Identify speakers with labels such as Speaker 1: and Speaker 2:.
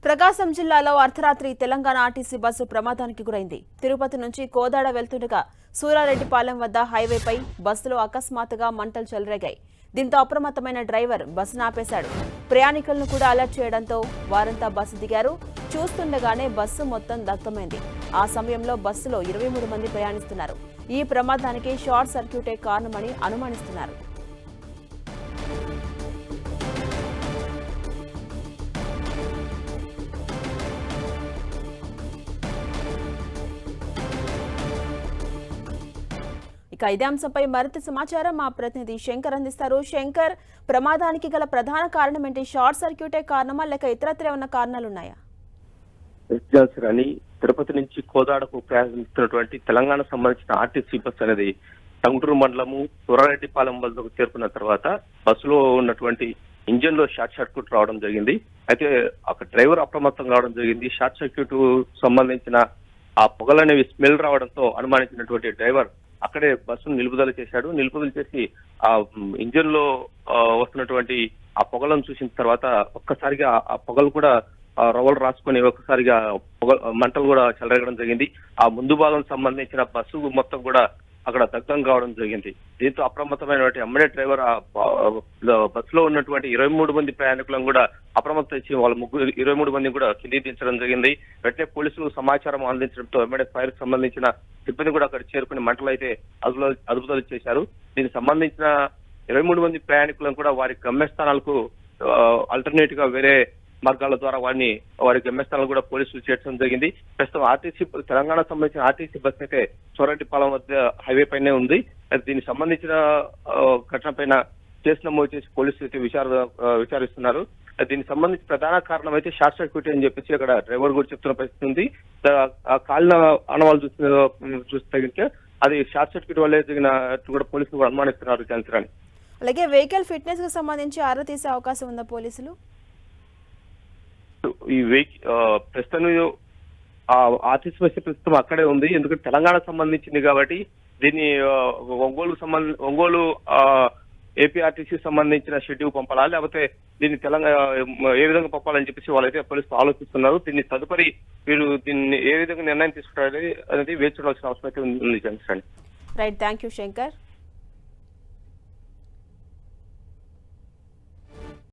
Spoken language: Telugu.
Speaker 1: ప్రకాశం జిల్లాలో అర్ధరాత్రి తెలంగాణ ఆర్టీసీ బస్సు ప్రమాదానికి గురైంది. తిరుపతి నుంచి కోదాడ వెళ్తుండగా సూరారెడ్డిపాలెం వద్ద హైవేపై బస్సులో అకస్మాత్తుగా మంటలు చెలరేగాయి. దీంతో అప్రమత్తమైన డ్రైవర్ బస్సును ఆపేశాడు. ప్రయాణికులను కూడా అలర్ట్ చేయడంతో వారంతా బస్సు దిగారు. చూస్తుండగానే బస్సు మొత్తం దగ్ధమైంది. ఆ సమయంలో బస్సులో 23 మంది ప్రయాణిస్తున్నారు. ఈ ప్రమాదానికి షార్ట్ సర్క్యూటే కారణమని అనుమానిస్తున్నారు. ఇదే అంశంపై మరింత సమాచారం మా ప్రతినిధి శంకర్ అందిస్తారు. శంకర్, ప్రమాదానికి గల ప్రధాన కారణం ఏంటి? షార్ట్ సర్క్యూటే కారణమా లేక ఇతరత్ర ఏమన్నా కారణాలున్నాయా?
Speaker 2: తిరుపతి నుంచి కోదాడకు ప్రయాణిస్తున్నటువంటి తెలంగాణ సంబంధించిన ఆర్టీసీ బస్ అనేది టంగుటూరు మండలము సూరారెడ్డిపాలెం వద్దకు చేరుకున్న తర్వాత బస్సులో ఉన్నటువంటి ఇంజిన్ లో షార్ట్ సర్క్యూట్ రావడం జరిగింది. అయితే అక్కడ డ్రైవర్ అప్రమత్తం కావడం జరిగింది. షార్ట్ సర్క్యూట్ సంబంధించిన ఆ పొగలనేవి స్మెల్ రావడంతో అనుమానించినటువంటి డ్రైవర్ అక్కడే బస్సును నిలుపుదల చేశాడు. నిలుపుదల చేసి ఆ ఇంజిన్ లో వస్తున్నటువంటి ఆ పొగలను చూసిన తర్వాత ఒక్కసారిగా ఆ పొగలు కూడా రవ్వలు రాసుకొని ఒక్కసారిగా మంటలు కూడా చెలరేగడం జరిగింది. ఆ ముందు భాగం సంబంధించిన బస్సు మొత్తం కూడా అక్కడ దగ్ధం కావడం జరిగింది. దీంతో అప్రమత్తమైనటువంటి ఎమ్మెల్యే డ్రైవర్ బస్సులో ఉన్నటువంటి 23 మంది ప్రయాణికులను కూడా అప్రమత్తం ఇచ్చి వాళ్ళ 23 మంది కూడా కిందికి దించడం జరిగింది. వెంటనే పోలీసులు సమాచారం అందించడంతో ఎమ్మెల్యే ఫైర్ కి సంబంధించిన సిబ్బంది కూడా అక్కడ చేరుకుని మంటలు అయితే అదుపుదల చేశారు. దీనికి సంబంధించిన 23 మంది ప్రయాణికులను కూడా వారి గమ్యస్థానాలకు ఆల్టర్నేట్ గా వేరే మార్గాల ద్వారా వారి గమ్యస్థానాలు కూడా పోలీసులు చేర్చడం జరిగింది. ప్రస్తుతం ఆర్టీసీ తెలంగాణ సంబంధించిన ఆర్టీసీ బస్ అయితే సూరారెడ్డిపాలెం వద్ద హైవే పైనే ఉంది. దీనికి సంబంధించిన ఘటన పైన కేసు నమోదు చేసి పోలీసులు అయితే విచారిస్తున్నారు. దీనికి సంబంధించి ప్రధాన కారణం అయితే షార్ట్ సర్క్యూట్ అని చెప్పేసి అక్కడ డ్రైవర్ కూడా చెప్తున్న పరిస్థితి ఉంది. కాలిన ఆనవాళ్ళు చూస్తే అది షార్ట్ సర్క్యూట్ వల్లే జరిగినట్టు కూడా పోలీసులు కూడా అనుమానిస్తున్నారు. చంద్రాని
Speaker 1: అలాగే వెహికల్ ఫిట్నెస్ కి సంబంధించి ఆరా తీసే అవకాశం ఉందా పోలీసులు?
Speaker 2: ఈ ప్రస్తుతం ఆర్టీసీ బస్ ప్రస్తుతం అక్కడే ఉంది. ఎందుకంటే తెలంగాణ సంబంధించింది కాబట్టి దీన్ని ఒంగోలు ఏపీఆర్టీసీ సంబంధించిన షెడ్యూల్ పంపాలా లేకపోతే దీన్ని తెలంగాణ ఏ విధంగా పంపాలని చెప్పేసి వాళ్ళైతే పోలీసులు ఆలోచిస్తున్నారు. దీన్ని తదుపరి వీరు దీన్ని ఏ విధంగా నిర్ణయం తీసుకుంటారనేది వేచి చూడాల్సిన అవసరం అయితే ఉంది.
Speaker 1: Right, thank you Shankar.